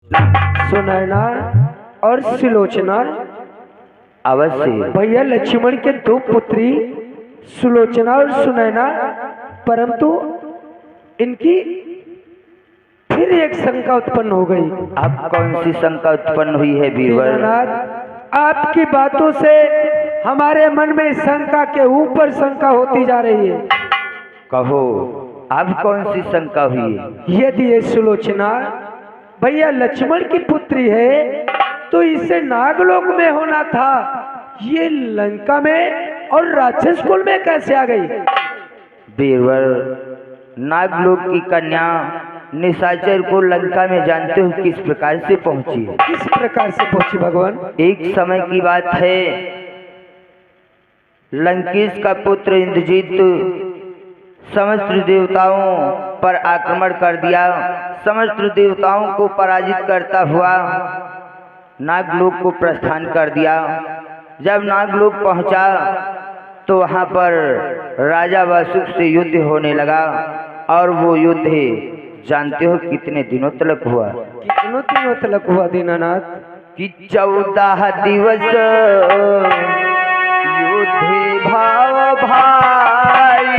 सुनैना और सुलोचना अवश्य भैया लक्ष्मण के दो पुत्री सुलोचना और सुनैना, परंतु इनकी फिर एक शंका उत्पन्न हो गई। अब कौन सी शंका उत्पन्न हुई है बीरबल? दीनानाथ, आपकी बातों से हमारे मन में शंका के ऊपर शंका होती जा रही है। कहो, अब कौन सी शंका हुई है? यदि ये सुलोचना भैया लक्ष्मण की पुत्री है तो इसे नागलोक में होना था, ये लंका में और राक्षस कुल में कैसे आ गई? बीरबल, नागलोक की कन्या निशाचर को लंका में जानते हो किस प्रकार से पहुंची है? किस प्रकार से पहुंची भगवान? एक समय की बात है, लंकेश का पुत्र इंद्रजीत समस्त देवताओं पर आक्रमण कर दिया। समस्त देवताओं को पराजित करता हुआ नागलोक को प्रस्थान कर दिया। जब नागलोक पहुंचा तो वहां पर राजा वासुक से युद्ध होने लगा, और वो युद्ध जानते हो कितने दिनों तक हुआ? कितनों दिनों तक हुआ दीनानाथ? कि 14 दिवस युद्ध भाव भाई।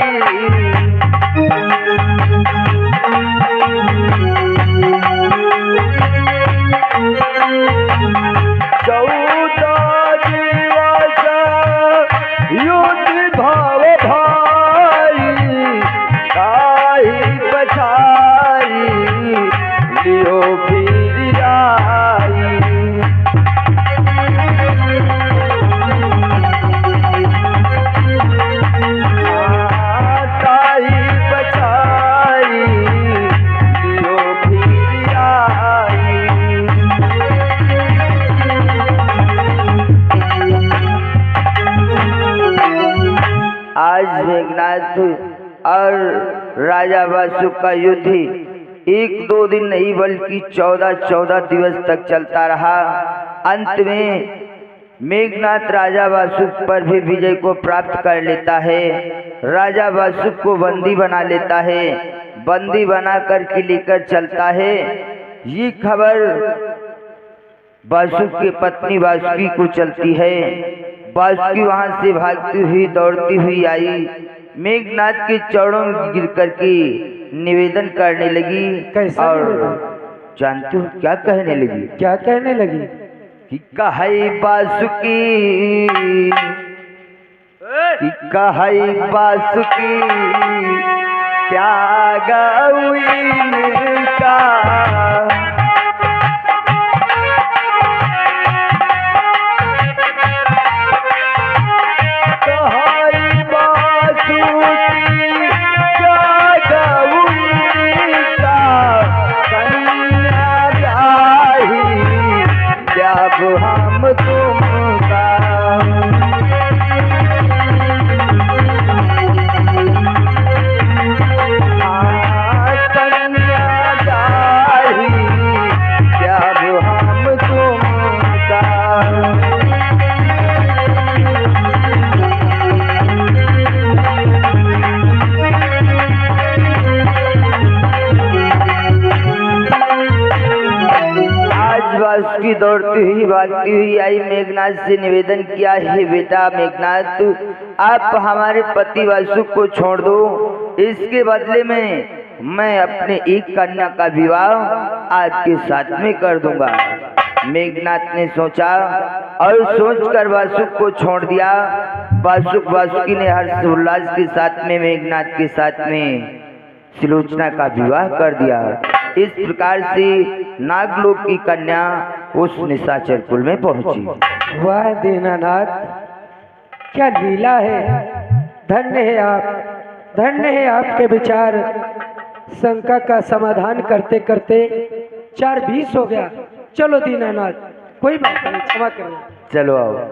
आज मेघनाथ और राजा वासुक का युद्ध 1-2 दिन नहीं बल्कि 14 दिवस तक चलता रहा। अंत में मेघनाथ राजा वासुक पर भी विजय को प्राप्त कर लेता है। राजा वासुक को बंदी बना लेता है, बंदी बना करके लेकर चलता है। ये खबर वासुक की पत्नी वासुकी को चलती है। वासुकी वहां से भागती हुई दौड़ती हुई आई, मेघनाथ के चरणों में गिर करके निवेदन करने लगी। और जानते हो क्या कहने लगी? क्या कहने लगी? कि कहाई वासुकी, कि कहाई वासुकी त्याग इनका। हम तुमका कन्या जाही, जब हम तुमका। वासुकी दौड़ती हुई भागती हुई आई, मेघनाथ से निवेदन किया, हे बेटा मेघनाथ, आप हमारे पति वासुक को छोड़ दो, इसके बदले में मैं अपने एक कन्या का विवाह आपके साथ में कर दूंगा। मेघनाथ ने सोचा और सोचकर वासुक को छोड़ दिया। वासुकी ने हर्षोल्लास के साथ में मेघनाथ के साथ में सुलोचना का विवाह कर दिया। इस प्रकार से नागलोक की कन्या उस निशाचर कुल में पहुंची। वाह दीनानाथ, क्या लीला है! धन्य है आप, धन्य है आपके विचार। शंका का समाधान करते करते 4:20 हो गया। चलो दीनानाथ, कोई बात नहीं, क्षमा करो। चलो आओ।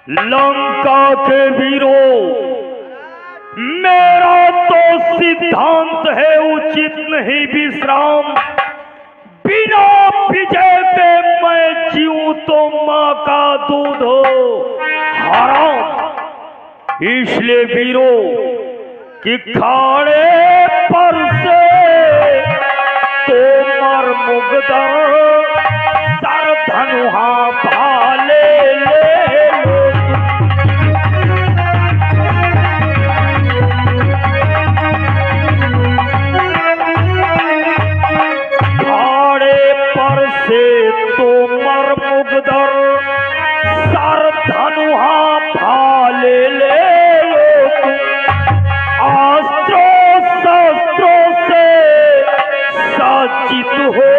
लंका के वीरों, मेरा तो सिद्धांत है उचित नहीं विश्राम। बिना विजय के मैं जीऊं तो मां का दूध हो हराम। इसलिए वीरों कि खाड़े पर से तोमर मुगदा सर धनुहा भाले ले लो। खाड़े पर से तोमर मुगदर सर धनुहा भाले ले लो। अस्त्रों शस्त्रों से सज्जित हो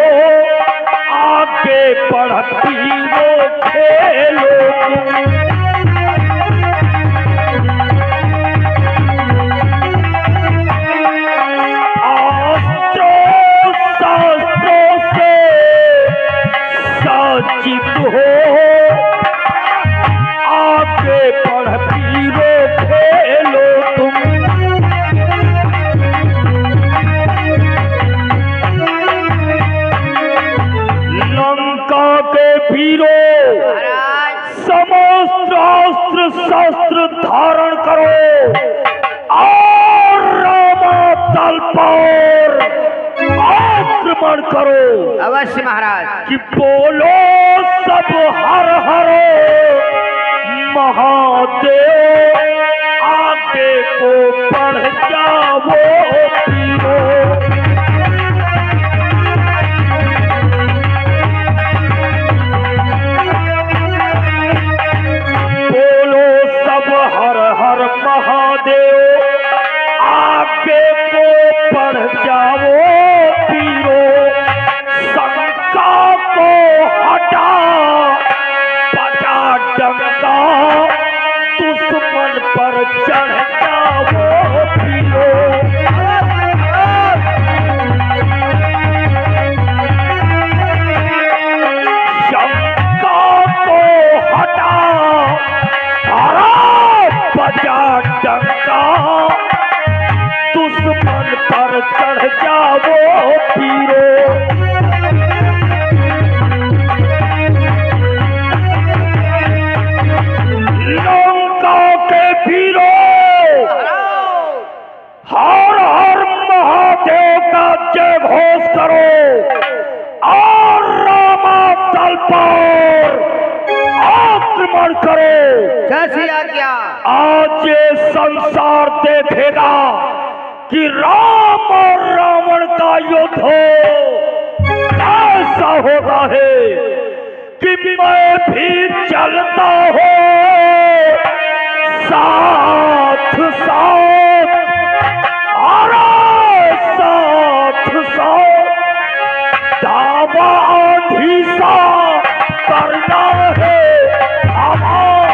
आगे बढ़ती वो खेलो। अस्त्रों शस्त्रों से सज्जित हो आगे बढ़ती वो खेलो तुम। लंका के वीरों, समस्त अस्त्र शस्त्र धारण करो और रामातल पर आक्रमण करो। अवश्य महाराज। कि बोलो सब हर हर महादेव, आगे को बढ़ जाओ वीरों। बोलो सब हर हर महादेव, आगे को बढ़ जाओ वीरों। शंका को हटा बजा डंका, दुश्मन पर चढ़ जाओ वीरों। शंका को हटा बजा डंका, दुश्मन पर चढ़ जाओ वीरों। लंका के वीरों, हर हर महादेव का जय घोष करो और रामातल पर आक्रमण करो। जैसी आज्ञा। आज ये संसार देखेगा कि राम और रावण का युद्ध हो। ऐसा होता है कि मैं भी चलता हो साथ साथ, अरे साथ साथ दावा आंधी सा करना है हमारा।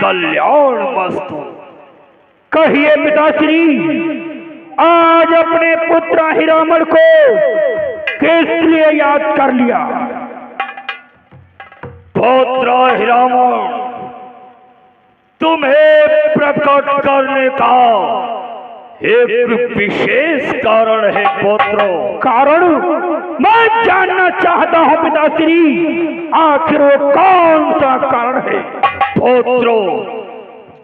कल्याण मस्तु। कहिए पिताश्री, आज अपने पुत्र हिरामण को किस लिए याद कर लिया? पुत्र हिरामण, तुम्हें प्रकट करने का एक विशेष कारण है पुत्रो। कारण मैं जानना चाहता हूं पिताश्री, आखिर वो कौन सा कारण है? पुत्रो,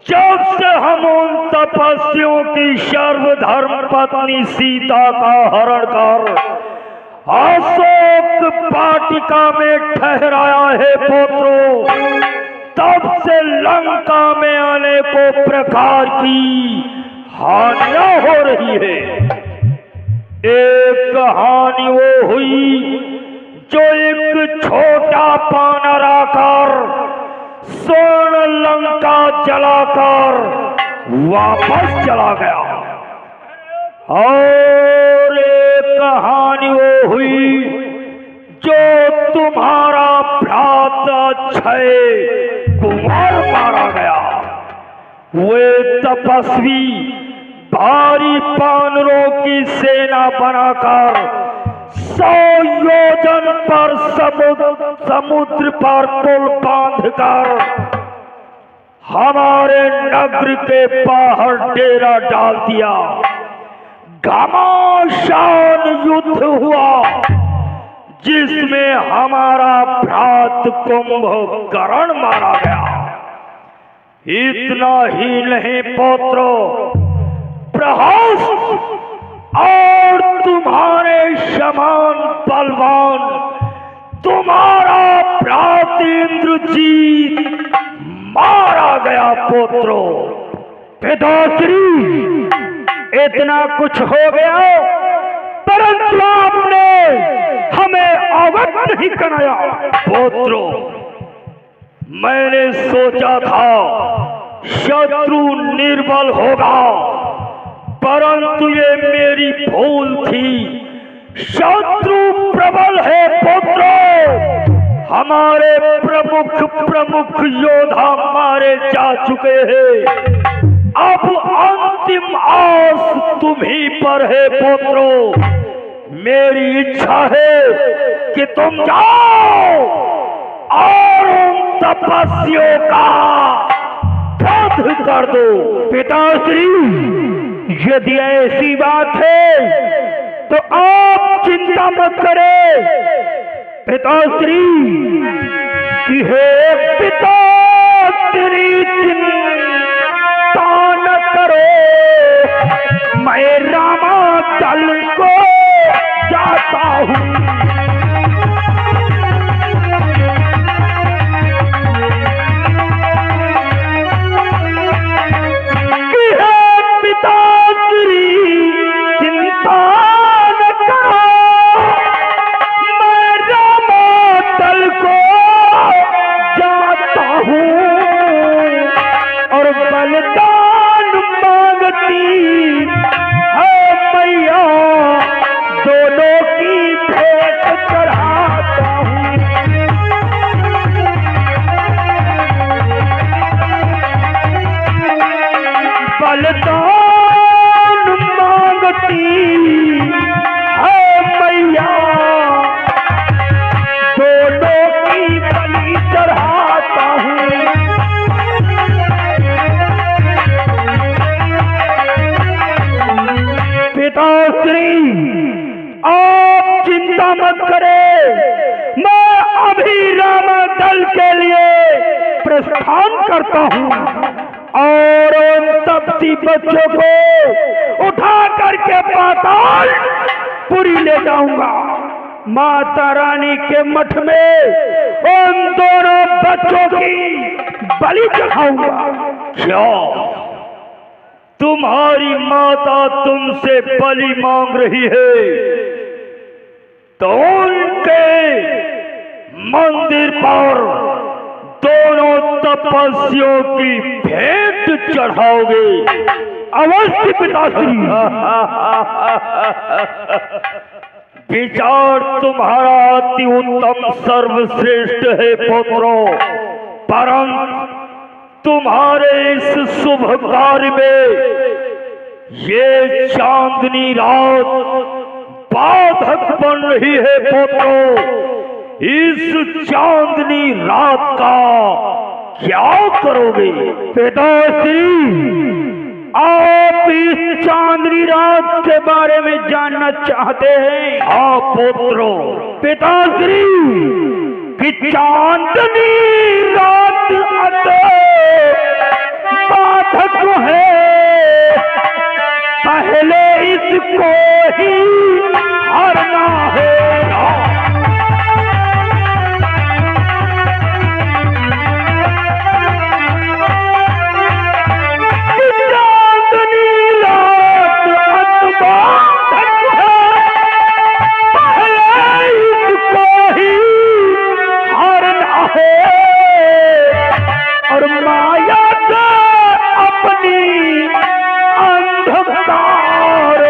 जब से हम उन तपस्वियों की सर्वधर्म पत्नी सीता का हरण कर अशोक वाटिका में ठहराया है पुत्रो, तब से लंका में अनेकों प्रकार की हानियां हो रही है। एक हानि वो हुई जो एक छोटा पानर आकर स्वर्ण लंका जलाकर वापस चला गया, और एक हानि वो हुई जो तुम्हारा भ्राता अक्षय कुमार मारा गया। वे तपस्वी भारी वानरों की सेना बनाकर 100 योजन पर समुद्र पर पुल बांधकर हमारे नगर के बाहर डेरा डाल दिया। घमासान युद्ध हुआ जिसमें हमारा भ्रात कुंभकर्ण मारा गया। इतना ही नहीं पुत्रो, प्रहस्त और तुम्हारे समान बलवान तुम्हारा भ्रात इंद्रजीत मारा गया पुत्रो। पिताश्री, इतना कुछ हो गया, परंतु आपने हमें अवगत नहीं कराया। पुत्रो, मैंने सोचा था शत्रु निर्बल होगा, परंतु ये मेरी भूल थी। शत्रु प्रबल है पुत्रो, हमारे प्रमुख योद्धा मारे जा चुके हैं। अब अंतिम आस तुम्ही पर है पुत्रो। मेरी इच्छा है कि तुम जाओ और उन तपस्वियों का वध कर दो। पिताश्री, यदि ऐसी बात है तो आप चिंता मत करें। पिताश्री कि हे पिता, तेरी चिंता न करो, मैं रामा दल को जाता हूँ। आप चिंता मत करें, मैं अभी रामा दल के लिए प्रस्थान करता हूँ और उन तपसी बच्चों को उठा करके पाताल पुरी ले जाऊंगा। माता रानी के मठ में उन दोनों बच्चों की बलि चढ़ाऊंगा। क्या तुम्हारी माता तुमसे बलि मांग रही है? तो उनके मंदिर पर दोनों तपस्वियों की भेंट चढ़ाओगे? अवश्य पिताश्री। विचार तुम्हारा अति उत्तम सर्वश्रेष्ठ है पुत्रो, परंतु तुम्हारे इस शुभ कार्य में ये चांदनी रात बाधक बन रही है पुत्रो। इस चांदनी रात का क्या करोगे? पिताश्री, आप इस चांदनी रात के बारे में जानना चाहते हैं? हाँ पुत्रो। पिताश्री, कि चांदनी रात बाधक है, पहले इसको ही हरना है। और माया से अपनी अंधकार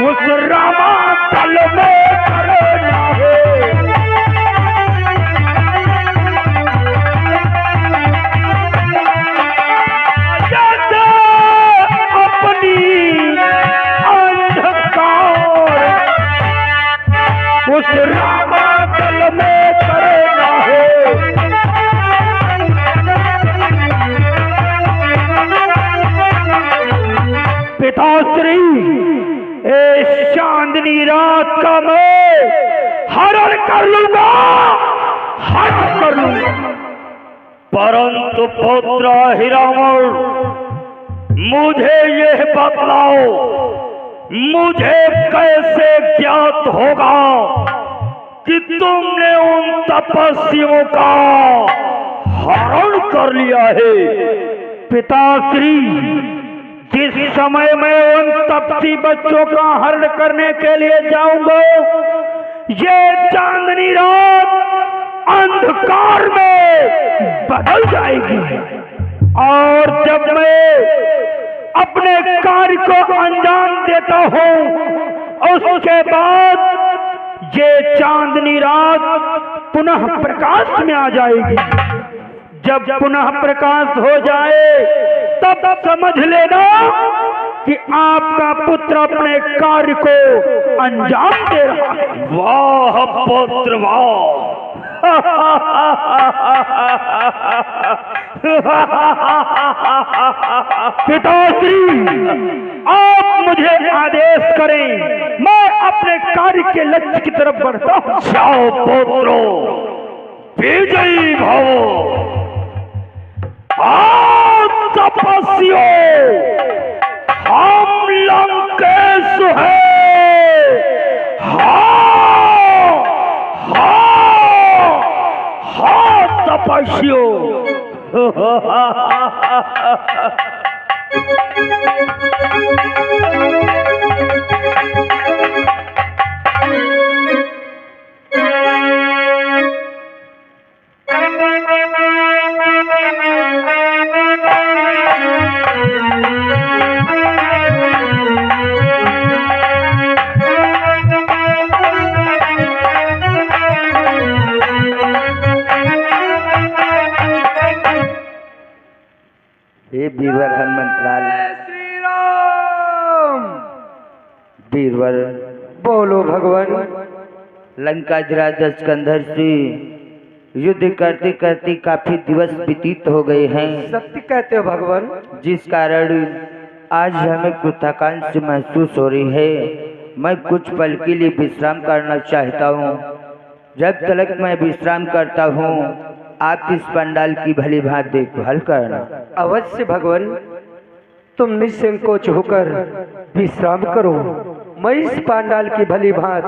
उस रामातल में करना है। जैसे अपनी अंधकार उस रामातल में करना है। पिताश्री, इस चांदनी रात का मैं हरण कर लूंगा, हरण कर लूंगा। परंतु पुत्र हिरामण, मुझे यह बतलाओ, मुझे कैसे ज्ञात होगा कि तुमने उन तपस्वियों का हरण कर लिया है? पिताश्री, जिस समय मैं उन तपसी बच्चों का हरण करने के लिए जाऊंगा, ये चांदनी रात अंधकार में बदल जाएगी। और जब मैं अपने कार्य को अंजाम देता हूं, उसके बाद ये चांदनी रात पुनः प्रकाश में आ जाएगी। जब पुनः प्रकाश हो जाए तब समझ लेना कि आपका पुत्र अपने कार्य को अंजाम दे रहा है। वाह पुत्र वाह। पिताश्री, आप मुझे आदेश करें, मैं अपने कार्य के लक्ष्य की तरफ बढ़ता हूँ। जाओ पुत्रो, विजयी भवो। तपस्वियों, हम लंकेश हैं। हाँ हाँ हाँ तपस्वियों। हे बीरवर हनुमंतलाल, श्री राम। बीरवर, बोलो भगवान। लंकाधिराज स्कंधर से युद्ध करते करते काफी दिवस व्यतीत हो गए हैं, सत्य कहते हो भगवान। जिस कारण आज हमें कुछ थकान से महसूस हो रही है। मैं कुछ पल के लिए विश्राम करना चाहता हूँ। जब तक मैं विश्राम करता हूँ, आप इस पंडाल की भली भांत देखभाल करना। अवश्य भगवान, तुम निसंकोच होकर विश्राम करो, मैं इस पंडाल की भली भांत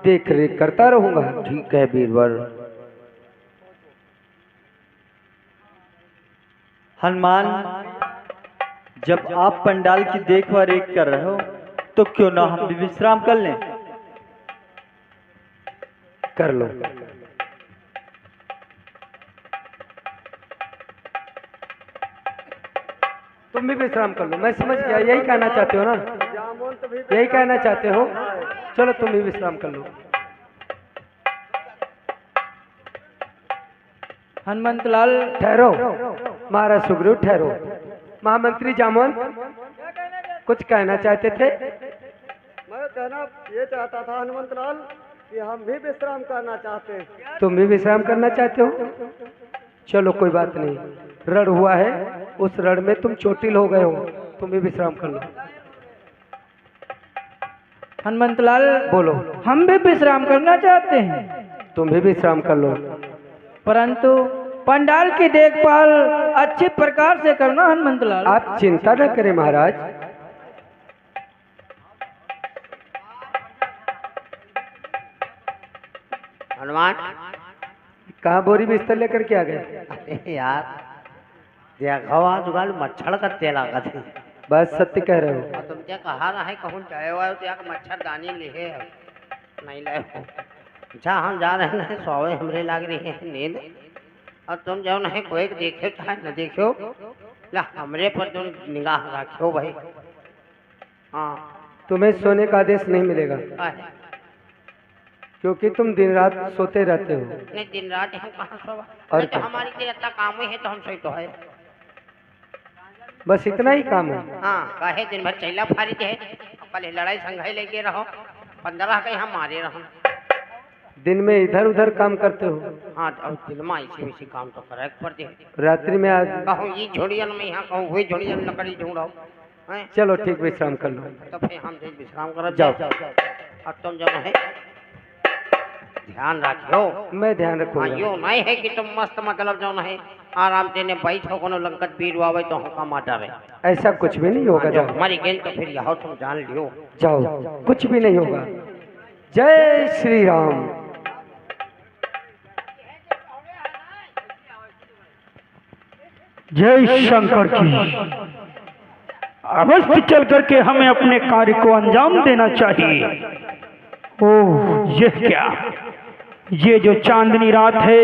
देख रेख करता रहूंगा। ठीक है बीरवर। हनुमान, जब आप पंडाल की देखभाल कर रहे हो तो क्यों ना हम भी विश्राम कर लें? कर लो। तुम भी विश्राम कर लो। मैं समझ गया, यही कहना चाहते हो ना? यही कहना चाहते हो? चलो तुम भी विश्राम कर लो। हनुमंतलाल, ठहरो। महाराज सुग्रीव ठहरो। महामंत्री जामोन कुछ कहना चाहते थे? मैं कहना ये चाहता था हनुमंत लाल कि हम भी विश्राम करना चाहते हैं। तुम भी विश्राम करना चाहते हो? चलो कोई बात नहीं, रण हुआ है, उस रण में तुम चोटिल हो गए हो, तुम भी विश्राम कर लो। हनुमंतलाल बोलो। हम भी विश्राम करना चाहते हैं, तुम भी विश्राम कर लो। परंतु पंडाल की देखभाल अच्छे प्रकार से करना हनुमंतलाल। आप चिंता न करें महाराज। हनुमान कहाँ बोरी बिस्तर लेकर के आ गए? अरे यार देखो आज जुगाल मच्छर का तेल आगा थे। बस सत्य कह रहे हो। और तुम क्या कहा रहा है कहूँ जाए हुआ तो यार मच्छरदानी ले नहीं ले हो। अच्छा हम जा रहे हैं सोवे हमरे लाग रही है नींद और तुम जो नहीं कोई देखो चाहे न देखो ला हमरे पर तुम निगाह रखो भाई। हाँ तुम्हें सोने का आदेश नहीं मिलेगा क्योंकि तुम दिन रात सोते रहते हो। नहीं दिन रात हम कहाँ सोवा और तो हमारी तो इतना काम ही है तो हम सोई तो है। बस इतना ही काम है? हाँ कहे दिन भर चैला फारी है कल लड़ाई संघाई लेके रहो 15 कहीं हम मारे रहो। दिन में इधर उधर काम करते हो? हाँ और दिन में ऐसे वैसे काम तो करे पड़ते हैं। रात्रि में आज कहूँ ये झोड़ियन में यहाँ कहूँ वही झोड़ियन लकड़ी ढूंढो। चलो ठीक, विश्राम कर लो। तो फिर हम विश्राम कर जाओ। और तुम जो है ध्यान रखियो। मैं ध्यान हाँ रखूंगा। यो नहीं है कि तुम मस्त मतलब जो है आराम से ने बैठो कोनो लंकत पीर आवे तो हम काम आटा रहे। ऐसा कुछ भी नहीं होगा। जाओ। हमारी गेंद तो फिर यहाँ तुम जान लियो। जाओ, कुछ भी नहीं होगा। जय श्री राम। जय शंकर की। अवश्य चल करके हमें अपने कार्य को अंजाम देना चाहिए। ओह ये क्या, ये जो चांदनी रात है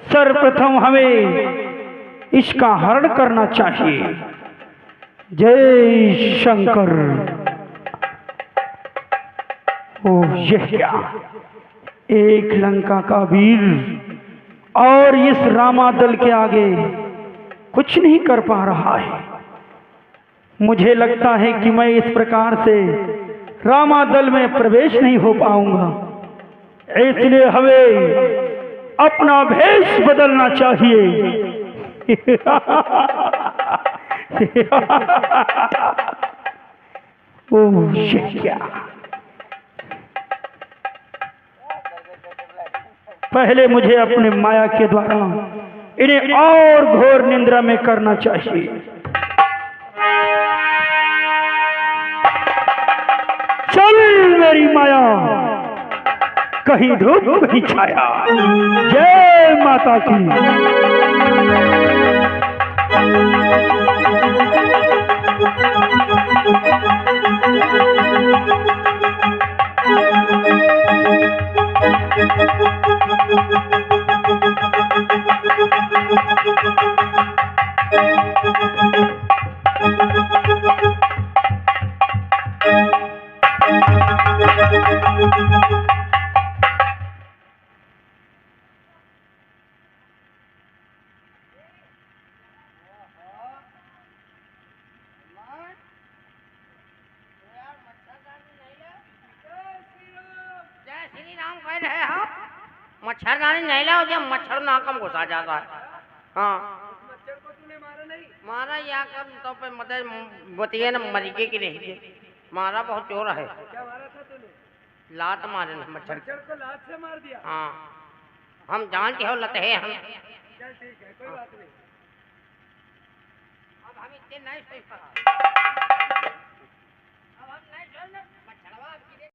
सर्वप्रथम हमें इसका हरण करना चाहिए। जय शंकर। ओह ये क्या, एक लंका का वीर और इस रामादल के आगे कुछ नहीं कर पा रहा है। मुझे लगता है कि मैं इस प्रकार से रामादल में प्रवेश नहीं हो पाऊंगा, इसलिए हमें अपना भेष बदलना चाहिए। ओह ये क्या, पहले मुझे अपने माया के द्वारा इन्हें और घोर निंद्रा में करना चाहिए। चल मेरी माया, कहीं धूप कहीं छाया। जय माता की। मच्छरदानी नहीं लाओ जब मच्छर नाकम घुसा जाता है। हाँ मच्छर को तूने मारा नहीं? मारा या कर तो पे मतलब बतिए न मरीके की रही थी। मारा बहुत जोर है। क्या मारा था तूने? लात मारे न मच्छर को लात से मार दिया? हाँ हम जानते हो लते हैं हम। चल ठीक है, कोई बात नहीं। अब हम इतने नहीं सोच पा।